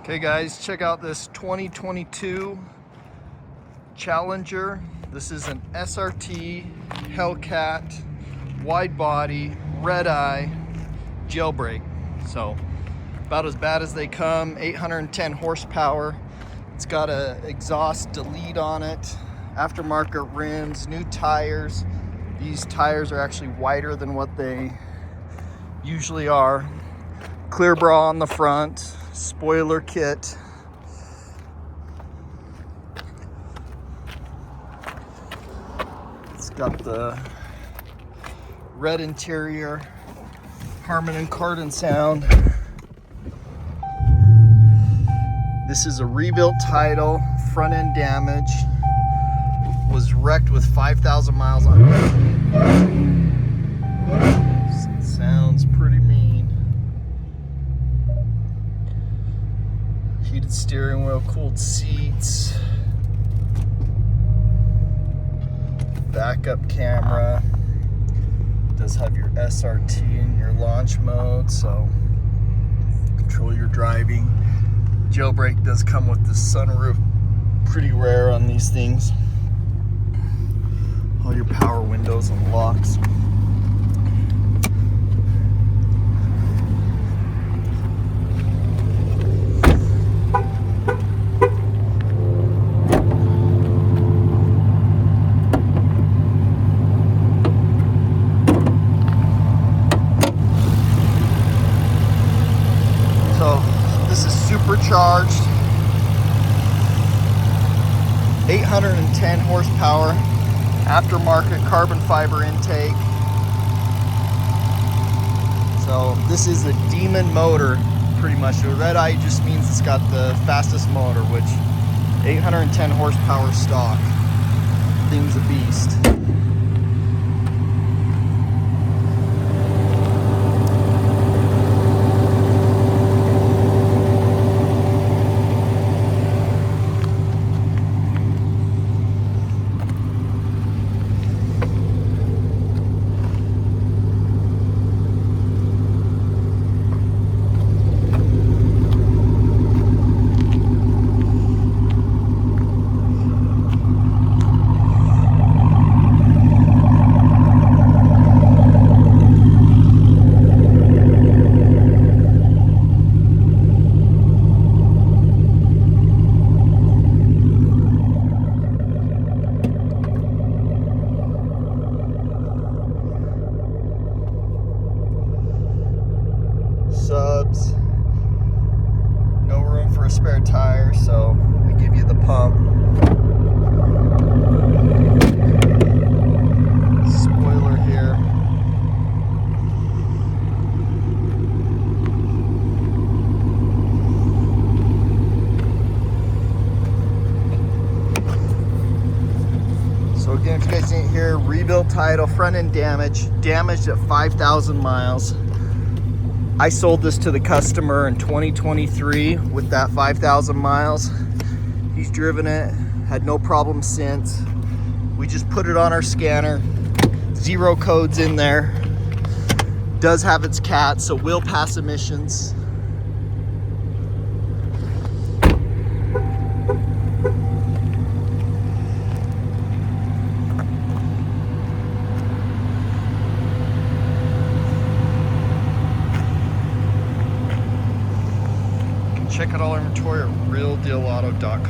Okay guys, check out this 2022 Challenger. This is an SRT, Hellcat, Widebody, Redeye, Jailbreak. So about as bad as they come, 810 horsepower. It's got a exhaust delete on it, aftermarket rims, new tires. These tires are actually wider than what they usually are. Clear bra on the front, spoiler kit. It's got the red interior, Harman and kardon sound. This is a rebuilt title, front end damage. Was wrecked with 5,000 miles on it. Sounds pretty mean. Heated steering wheel, cooled seats, backup camera. Does have your SRT in your launch mode, so control your driving. Jailbreak does come with the sunroof, pretty rare on these things. All your power windows and locks. So this is supercharged, 810 horsepower, aftermarket carbon fiber intake. So this is a demon motor, pretty much. The Redeye just means it's got the fastest motor, which 810 horsepower stock. Thing's a beast. Subs, no room for a spare tire, so we give you the pump. Spoiler here. So again, if you guys didn't hear, rebuilt title, front end damaged at 5,000 miles. I sold this to the customer in 2023 with that 5,000 miles. He's driven it, had no problem since. We just put it on our scanner, 0 codes in there. Does have its CAT, so will pass emissions. Check out all our inventory at realdealauto.com.